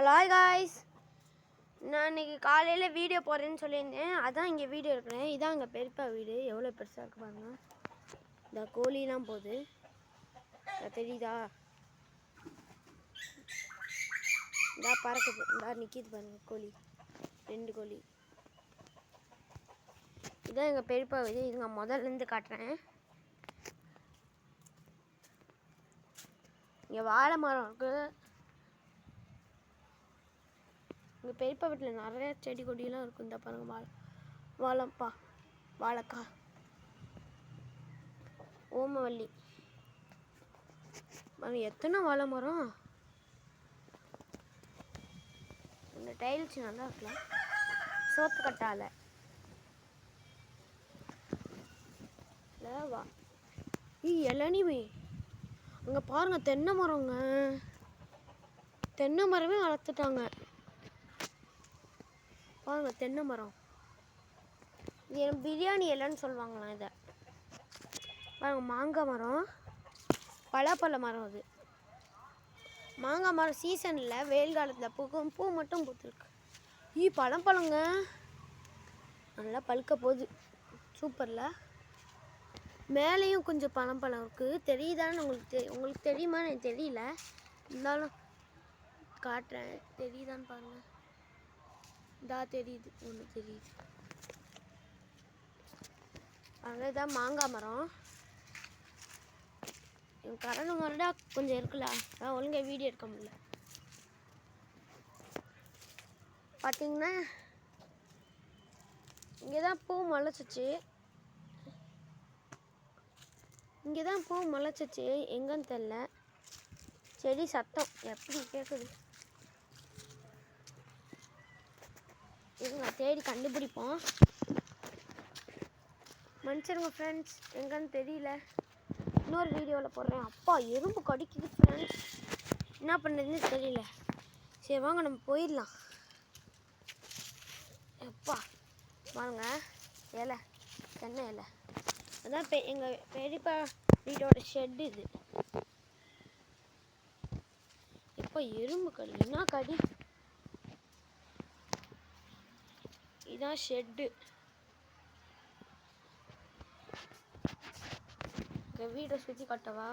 Hello guys, நான் இன்னைக்கு காலையில் வீடியோ போடுறேன்னு சொல்லியிருந்தேன். அதான் இங்கே வீடியோ எடுக்கிறேன். இதான் எங்கள் பெரியப்பா வீடு. எவ்வளோ பெருசாக இருக்கு பாருங்க. இந்த கோழிலாம் போகுது, தெரியுதா? இந்த பறக்குது, இந்த நிற்கிது பாருங்க கோழி, 2 கோழி. இதான் எங்கள் பெரியப்பா வீடு. இது நான் முதல்லேருந்து காட்டுறேன். இங்கே வாழை மரம் இருக்குது. எங்கள் பெரியப்பா வீட்டில் நிறைய செடி கொடியெல்லாம் இருக்கும். இந்த பாருங்க, வாழைக்காய், ஓமவல்லி பாருங்க, எத்தனை வாழை மரம். இந்த டைல்ஸ் நல்லா இருக்கலாம். சோத்து கட்டால இளநிமே அங்கே பாருங்க, தென்னை மரங்க. தென்னை மரமே வளர்த்துட்டாங்க பாருங்க. தென்னை மரம் இது பிரியாணி இலைன்னு சொல்லுவாங்களாம் இதை. பாருங்க, மாங்காய் மரம், பலாப்பழ மரம். அது மாங்காய் மரம் சீசனில் வெயில் காலத்தில் பூக்கும். பூ மட்டும் பூத்துருக்கு. பழங்க நல்லா பழுக்க போகுது. சூப்பரில் மேலேயும் கொஞ்சம் பழம் இருக்குது. தெரியுதான்னு உங்களுக்கு தெரியுமான்னு எனக்கு தெரியல. இருந்தாலும் காட்டுறேன். தெரியுதான்னு பாருங்கள். தெரியுது, ஒன்று தெரியுது. அதுதான் மாங்காய் மரம். கரண்டு மரடா கொஞ்சம் இருக்குல்ல, அதான் ஒழுங்காக வீடியோ எடுக்க முடியல. பார்த்தீங்கன்னா இங்கே தான் பூ முளைச்சிச்சு. எங்கன்னு தெரில. செடி சத்தம் எப்படி கேட்குது. இதுங்க தேடி கண்டுபிடிப்போம். மனுஷருங்க ஃப்ரெண்ட்ஸ், எங்கன்னு தெரியல. இன்னொரு வீடியோவில் போடுறேன். அப்பா, எறும்பு கடிக்குது ஃப்ரெண்ட்ஸ். என்ன பண்ணுறதுன்னு தெரியல. சரி வாங்க, நம்ம போயிடலாம். அப்பா வாங்க, இலை, தென்னை இலை. அதான் எங்கள் பெரியப்பா வீட்டோட ஷெட்டு இது. இப்போ எறும்பு கடி, என்ன கடி. இதான் ஷெட்டு. எங்கள் வீட்டை சுற்றி காட்டவா?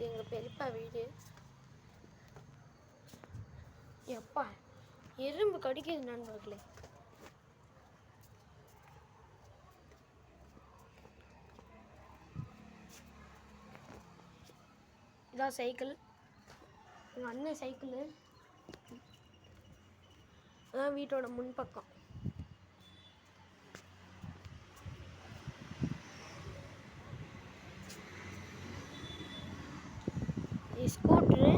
எங்கள் பெரியப்பா வீடு. எப்பா, எறும்பு கடிக்குது நண்பர்களே. இதான் சைக்கிள், எங்கள் அண்ணன் சைக்கிள். அதான் வீட்டோட முன்பக்கம். ஸ்கூட்ரு.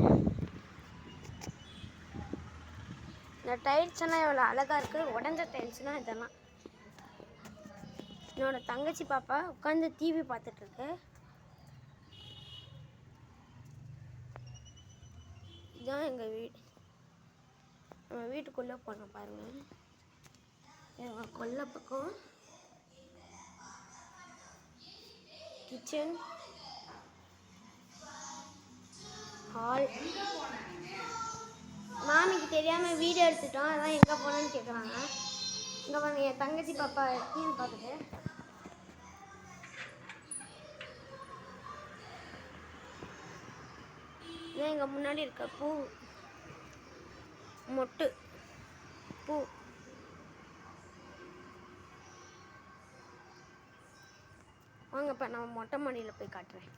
இந்த டைல்ஸ்லாம் எவ்வளோ அழகாக இருக்குது. உடஞ்ச டைல்ஸ்னால் இதெல்லாம். என்னோட தங்கச்சி பாப்பா உட்காந்து டிவி பார்த்துட்ருக்கு. இதுதான் எங்கள் வீடு. நம்ம வீட்டுக்குள்ளே போனோம் பாருங்கள். எங்கள் கொல்லை பக்கம் கிச்சன், ஹால். மாமிக்கு தெரியாமல் வீடியோ எடுத்துட்டோம். அதான் எங்கே போனோன்னு கேட்குறாங்க. இங்கே பாருங்க, என் தங்கச்சி பாப்பா டிவி பார்த்துட்டு. இதான் எங்கள் முன்னாடி இருக்க பூ மொட்டு பூ. வாங்க, இப்போ நம்ம மொட்டை மாடியில் போய் காட்டுறேன்.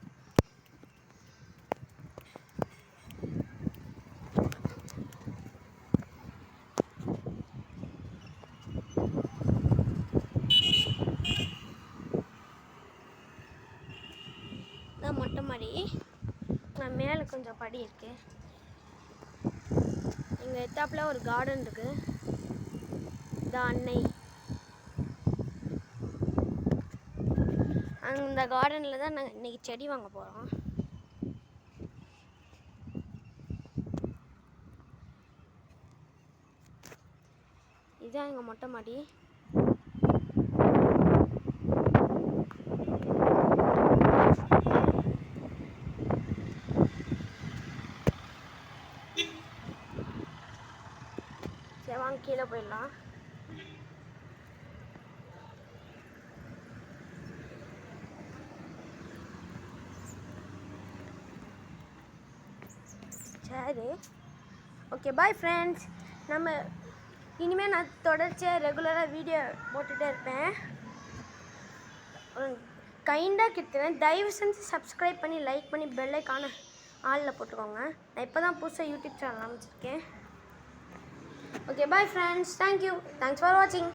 இதான் மொட்டை மாடி. நான் மேலே கொஞ்சம் படி இருக்கு. எங்கள் எத்தாப்புல ஒரு கார்டன் இருக்கு. இதான் அன்னை. அந்த கார்டனில் தான் நாங்கள் இன்றைக்கி செடி வாங்க போகிறோம். இதுதான் எங்கள் மொட்டை மாடி. கீழே போயிடலாம். சரி, ஓகே பாய் ஃப்ரெண்ட்ஸ். நம்ம இனிமேல் நான் தொடர்ச்சியாக ரெகுலராக வீடியோ போட்டுகிட்டே இருப்பேன். கைண்டாக கிட்டுறேன், தயவு செஞ்சு சப்ஸ்கிரைப் பண்ணி லைக் பண்ணி பெல்லைக்கான ஆளில் போட்டுக்கோங்க. நான் இப்போ தான் புதுசாக யூடியூப் சேனல் ஆரம்பிச்சிருக்கேன். Okay bye friends, thank you, thanks for வாட்சிங்.